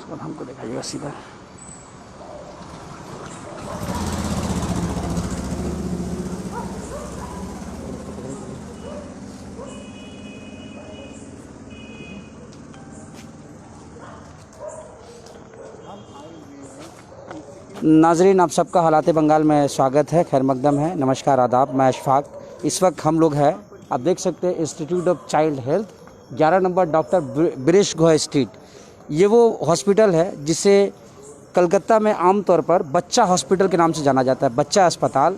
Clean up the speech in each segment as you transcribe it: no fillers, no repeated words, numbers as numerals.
और हमको दिखाइएगा सीधा। नाजरीन, आप सबका हालात बंगाल में स्वागत है, खैर मकदम है, नमस्कार, आदाब। मैं अशफाक। इस वक्त हम लोग हैं, आप देख सकते हैं, institute of child health, 11 number doctor Biresh Goyal street. ये वो हॉस्पिटल है जिसे कलकत्ता में आमतौर पर बच्चा हॉस्पिटल के नाम से जाना जाता है, बच्चा अस्पताल।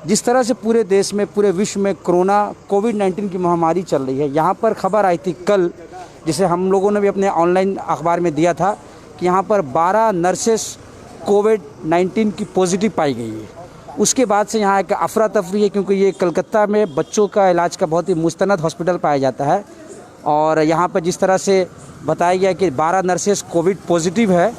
जिस तरह से पूरे देश में, पूरे विश्व में कोविड-19 की महामारी चल रही है, यहाँ पर खबर आई थी कल, जिसे हम लोगों ने भी अपने ऑनलाइन अखबार में दिया था कि यहाँ पर 12 नर्सेस कोविड-19 की पॉजिटिव पाई गई है। उसके बाद से यहाँ एक अफरा तफरी है, क्योंकि ये कलकत्ता में बच्चों का इलाज का बहुत ही मुस्तनद हॉस्पिटल पाया जाता है। और यहाँ पर जिस तरह से बताया गया कि 12 नर्सेस कोविड पॉजिटिव है,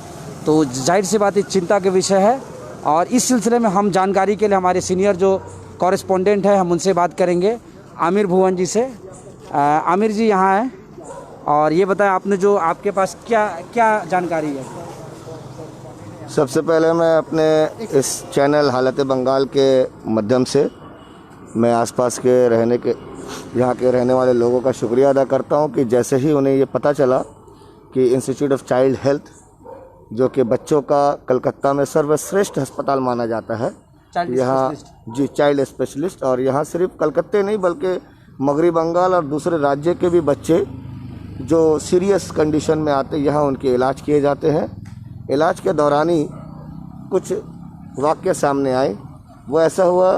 तो जाहिर सी बात है चिंता के विषय है। और इस सिलसिले में हम जानकारी के लिए हमारे सीनियर जो कॉरेस्पॉन्डेंट है, हम उनसे बात करेंगे, आमिर भुवन जी से। आमिर जी यहाँ हैं, और ये बताएं आपने जो आपके पास क्या क्या जानकारी है। सबसे पहले मैं अपने इस चैनल हालत बंगाल के माध्यम से मैं आसपास के यहाँ के रहने वाले लोगों का शुक्रिया अदा करता हूँ कि जैसे ही उन्हें ये पता चला कि इंस्टीट्यूट ऑफ चाइल्ड हेल्थ, जो कि बच्चों का कलकत्ता में सर्वश्रेष्ठ अस्पताल माना जाता है, यहाँ जी चाइल्ड स्पेशलिस्ट, और यहाँ सिर्फ कलकत्ते नहीं बल्कि मगरी बंगाल और दूसरे राज्य के भी बच्चे जो सीरियस कंडीशन में आते यहाँ उनके इलाज किए जाते हैं। इलाज के दौरान ही कुछ वाक़ये सामने आए। वो ऐसा हुआ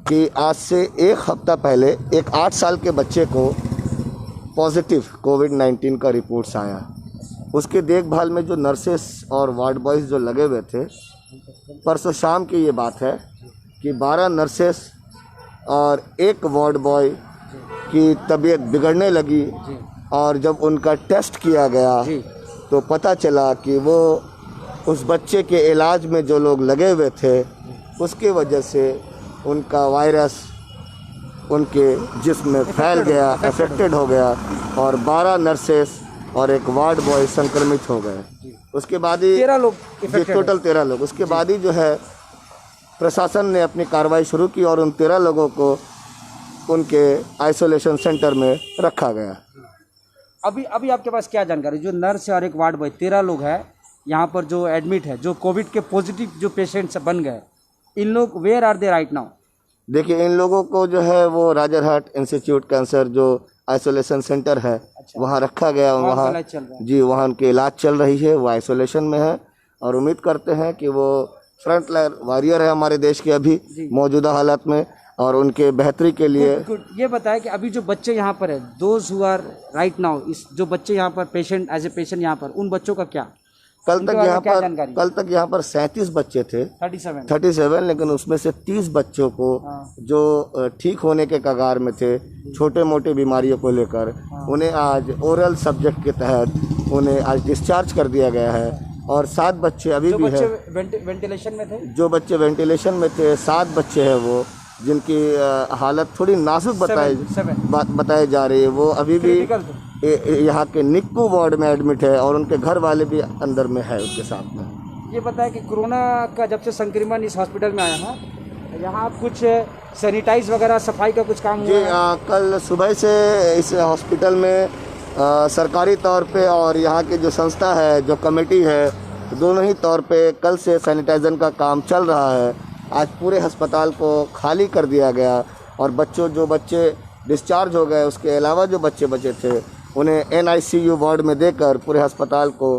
कि आज से एक हफ़्ता पहले एक 8 साल के बच्चे को पॉजिटिव कोविड-19 का रिपोर्ट्स आया। उसके देखभाल में जो नर्सेस और वार्ड बॉयज़ जो लगे हुए थे, परसों शाम की ये बात है कि 12 नर्सेस और एक वार्ड बॉय की तबीयत बिगड़ने लगी। और जब उनका टेस्ट किया गया तो पता चला कि वो उस बच्चे के इलाज में जो लोग लगे हुए थे, उसकी वजह से उनका वायरस उनके जिस्म में फैल गया, अफेक्टेड हो गया, और 12 नर्सेस और एक वार्ड बॉय संक्रमित हो गए। उसके बाद ही 13 लोग, टोटल 13 लोग। उसके बाद ही जो है प्रशासन ने अपनी कार्रवाई शुरू की और उन 13 लोगों को उनके आइसोलेशन सेंटर में रखा गया। अभी आपके पास क्या जानकारी, जो नर्स और एक वार्ड बॉय 13 लोग हैं यहाँ पर जो एडमिट है, जो कोविड के पॉजिटिव जो पेशेंट्स बन गए, इन लोग where are they right now? देखिए, इन लोगों को जो है वो राजरहाट इंस्टीट्यूट कैंसर जो आइसोलेशन सेंटर है, अच्छा, वहाँ रखा गया। वहाँ जी वहाँ उनकी इलाज चल रही है, वो आइसोलेशन में है, और उम्मीद करते हैं कि वो फ्रंट लाइन वॉरियर है हमारे देश के अभी मौजूदा हालात में, और उनके बेहतरी के लिए। ये बताएं कि अभी जो बच्चे यहाँ पर है, those who are right now, इस जो बच्चे यहाँ पर पेशेंट एज ए पेशेंट यहाँ पर, उन बच्चों का क्या? कल तक यहाँ पर 37 बच्चे थे, 37, लेकिन उसमें से 30 बच्चों को जो ठीक होने के कगार में थे, छोटे मोटे बीमारियों को लेकर, उन्हें आज ओरल सब्जेक्ट के तहत उन्हें आज डिस्चार्ज कर दिया गया है। और 7 बच्चे अभी भी हैं वेंटिलेशन में थे। जो बच्चे वेंटिलेशन में थे, 7 बच्चे हैं वो, जिनकी हालत थोड़ी नाजुक बताई जा रही है। वो अभी भी यहाँ के निक्कू वार्ड में एडमिट है, और उनके घर वाले भी अंदर में है उनके साथ में। ये बताया कि कोरोना का जब से संक्रमण इस हॉस्पिटल में आया है, यहाँ कुछ सैनिटाइज वगैरह सफाई का कुछ काम हुआ है? कल सुबह से इस हॉस्पिटल में सरकारी तौर पे और यहाँ की जो संस्था है, जो कमेटी है, दोनों ही तौर पे कल से सैनिटाइजन का काम चल रहा है। आज पूरे अस्पताल को खाली कर दिया गया, और जो बच्चे डिस्चार्ज हो गए, उसके अलावा जो बच्चे बचे थे, उन्हें NICU वार्ड में देकर पूरे अस्पताल को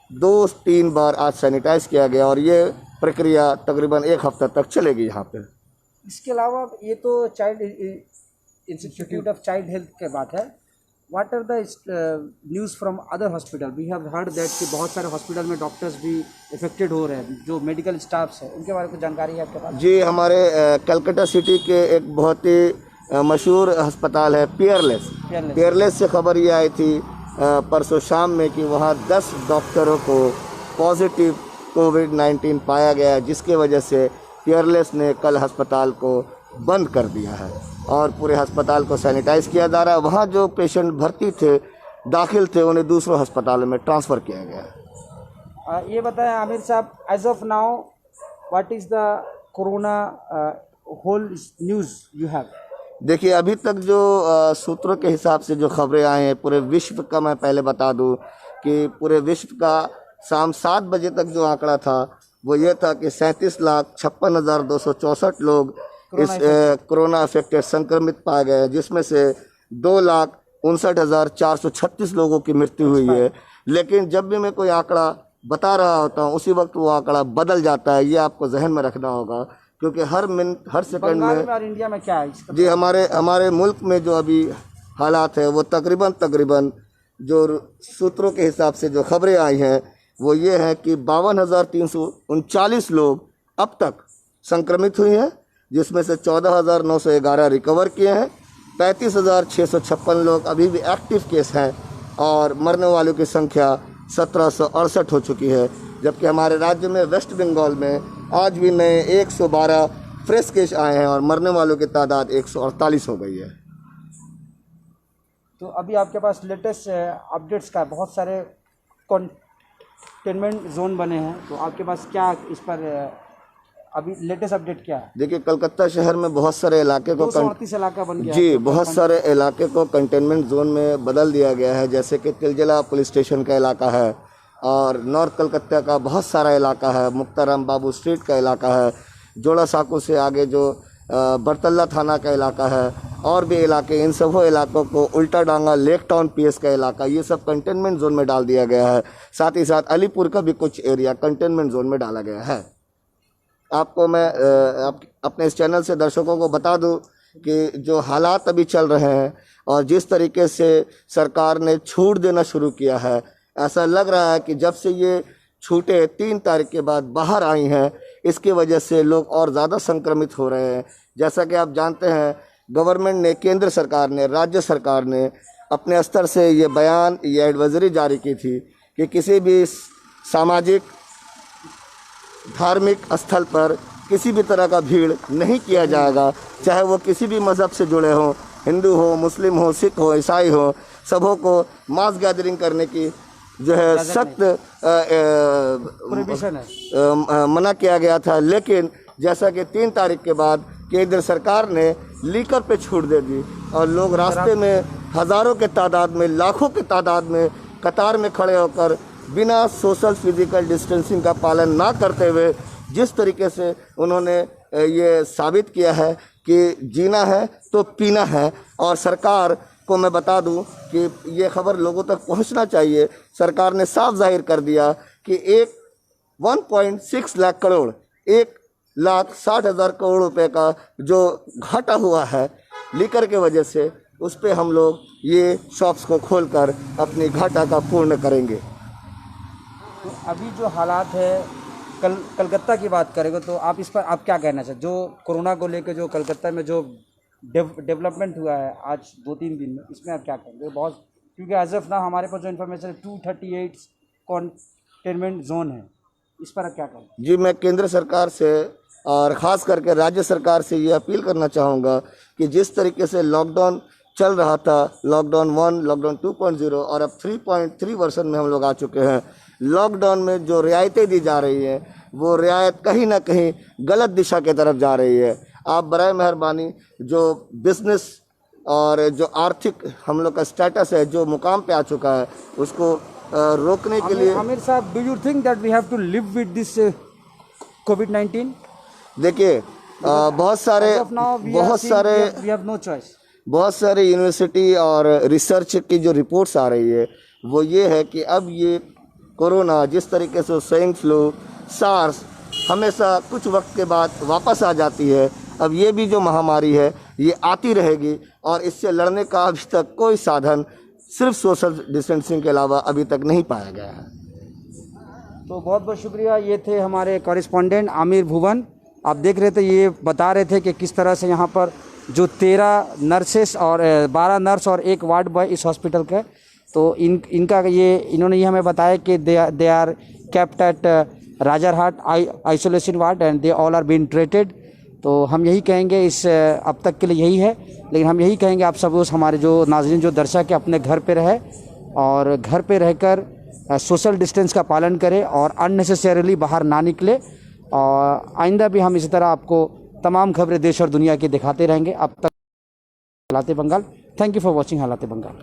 2-3 बार आज सैनिटाइज किया गया, और ये प्रक्रिया तकरीबन 1 हफ्ता तक चलेगी यहाँ पे। इसके अलावा ये तो child institute of child health की बात है। What are the news from other hospital? We have heard that कि बहुत सारे हॉस्पिटल में डॉक्टर्स भी इफेक्टेड हो रहे हैं, जो मेडिकल स्टाफ्स है, उनके बारे में कुछ जानकारी है आपके पास? जी, हमारे कलकत्ता सिटी के एक बहुत ही मशहूर अस्पताल है पियरलेस से खबर ये आई थी परसों शाम में कि वहाँ 10 डॉक्टरों को पॉजिटिव कोविड-19 पाया गया, जिसके वजह से पियरलेस ने कल अस्पताल को बंद कर दिया है और पूरे अस्पताल को सैनिटाइज किया जा रहा है। वहाँ जो पेशेंट भर्ती थे, दाखिल थे, उन्हें दूसरों अस्पतालों में ट्रांसफ़र किया गया है। ये बताएं आमिर साहब, as of now what is the corona whole news you have? देखिए, अभी तक जो सूत्रों के हिसाब से जो खबरें आई हैं पूरे विश्व का, मैं पहले बता दूं कि पूरे विश्व का शाम 7 बजे तक जो आंकड़ा था वो ये था कि 37,56,264 लोग इस कोरोना अफेक्टेड संक्रमित पाए गए, जिसमें से 2,59,436 लोगों की मृत्यु हुई है। लेकिन जब भी मैं कोई आंकड़ा बता रहा होता हूँ उसी वक्त वो आंकड़ा बदल जाता है, ये आपको जहन में रखना होगा, क्योंकि हर मिनट हर सेकंड में और इंडिया में क्या है इसका? जी, हमारे मुल्क में जो अभी हालात है वो तकरीबन जो सूत्रों के हिसाब से जो खबरें आई हैं वो ये है कि 52,339 लोग अब तक संक्रमित हुए हैं, जिसमें से 14,911 रिकवर किए हैं, 35,656 लोग अभी भी एक्टिव केस हैं और मरने वालों की संख्या 1,768 हो चुकी है। जबकि हमारे राज्य में वेस्ट बंगाल में आज भी नए 112 फ्रेश केस आए हैं और मरने वालों की तादाद 148 हो गई है। तो अभी आपके पास लेटेस्ट अपडेट्स का बहुत सारे कंटेनमेंट जोन बने हैं, तो आपके पास क्या इस पर अभी लेटेस्ट अपडेट क्या है? देखिए, कलकत्ता शहर में बहुत सारे इलाके को 238 इलाका बन गया जी, बहुत सारे इलाके को कंटेनमेंट जोन में बदल दिया गया है, जैसे कि तिलजिला पुलिस स्टेशन का इलाका है और नॉर्थ कलकत्ता का बहुत सारा इलाका है, मुक्ताराम बाबू स्ट्रीट का इलाका है, जोड़ा साकू से आगे जो बरतल्ला थाना का इलाका है और भी इलाके, इन सभी इलाकों को उल्टा डांगा लेक टाउन पीएस का इलाका, ये सब कंटेनमेंट जोन में डाल दिया गया है। साथ ही साथ अलीपुर का भी कुछ एरिया कंटेनमेंट जोन में डाला गया है। आपको मैं अपने इस चैनल से दर्शकों को बता दूं कि जो हालात अभी चल रहे हैं और जिस तरीके से सरकार ने छूट देना शुरू किया है, ऐसा लग रहा है कि जब से ये छूटें 3 तारीख के बाद बाहर आई हैं, इसकी वजह से लोग और ज़्यादा संक्रमित हो रहे हैं। जैसा कि आप जानते हैं, गवर्नमेंट ने, केंद्र सरकार ने, राज्य सरकार ने अपने स्तर से ये बयान, ये एडवाइजरी जारी की थी कि किसी भी सामाजिक धार्मिक स्थल पर किसी भी तरह का भीड़ नहीं किया जाएगा, चाहे वो किसी भी मज़हब से जुड़े हों, हिंदू हो, मुस्लिम हो, सिख हो, ईसाई हो, सबों को मास गैदरिंग करने की जो है सख्त मना किया गया था। लेकिन जैसा कि 3 तारीख के बाद केंद्र सरकार ने लीकर पे छूट दे दी और लोग रास्ते में हज़ारों के तादाद में, लाखों के तादाद में कतार में खड़े होकर बिना सोशल फिजिकल डिस्टेंसिंग का पालन ना करते हुए जिस तरीके से उन्होंने ये साबित किया है कि जीना है तो पीना है। और सरकार को मैं बता दूं कि ये खबर लोगों तक पहुंचना चाहिए। सरकार ने साफ जाहिर कर दिया कि 1.6 लाख करोड़, 1,60,000 करोड़ रुपए का जो घाटा हुआ है लीकर के वजह से, उस पे हम लोग ये शॉप्स को खोलकर अपनी घाटा का पूर्ण करेंगे। तो अभी जो हालात है, कलकत्ता की बात करेंगे तो आप इस पर आप क्या कहना चाहते? जो कोरोना को लेकर जो कलकत्ता में जो डेवलपमेंट हुआ है आज 2-3 दिन में, इसमें आप क्या कहेंगे? बहुत, क्योंकि एज ऑफ ना हमारे पास जो इन्फॉर्मेशन है 238 कंटेनमेंट जोन है, इस पर आप क्या कहेंगे? जी, मैं केंद्र सरकार से और ख़ास करके राज्य सरकार से ये अपील करना चाहूँगा कि जिस तरीके से लॉकडाउन चल रहा था, लॉकडाउन 1, लॉकडाउन 2.0 और अब 3.3 वर्जन में हम लोग आ चुके हैं। लॉकडाउन में जो रियायतें दी जा रही हैं वो रियायत कहीं ना कहीं गलत दिशा की तरफ जा रही है। आप बराए मेहरबानी जो बिज़नेस और जो आर्थिक हम लोग का स्टेटस है, जो मुकाम पे आ चुका है, उसको रोकने के लिए। आमिर साहब, do you think that we have to live with this कोविड-19? देखिए, बहुत सारे यूनिवर्सिटी और रिसर्च की जो रिपोर्ट्स आ रही है वो ये है कि अब ये कोरोना जिस तरीके से स्वेइंग फ्लू, सार्स हमेशा कुछ वक्त के बाद वापस आ जाती है, अब ये भी जो महामारी है ये आती रहेगी और इससे लड़ने का अभी तक कोई साधन सिर्फ सोशल डिस्टेंसिंग के अलावा अभी तक नहीं पाया गया है। तो बहुत बहुत शुक्रिया। ये थे हमारे कॉरेस्पॉन्डेंट आमिर भुवन। आप देख रहे थे, ये बता रहे थे कि किस तरह से यहाँ पर जो 13 नर्सेस और 12 नर्स और 1 वार्ड बॉय इस हॉस्पिटल के, तो इन्होंने ये हमें बताया कि they are kept at Rajarhat isolation ward and they all are been treated. तो हम यही कहेंगे, इस अब तक के लिए यही है, लेकिन हम यही कहेंगे आप सब उस हमारे जो नाज़रीन, जो दर्शक है, अपने घर पे रहे और घर पे रहकर सोशल डिस्टेंस का पालन करें और अननेसेसरीली बाहर ना निकले। और आइंदा भी हम इसी तरह आपको तमाम खबरें देश और दुनिया की दिखाते रहेंगे। अब तक हालात Bengal. Thank you for watching हालात बंगाल।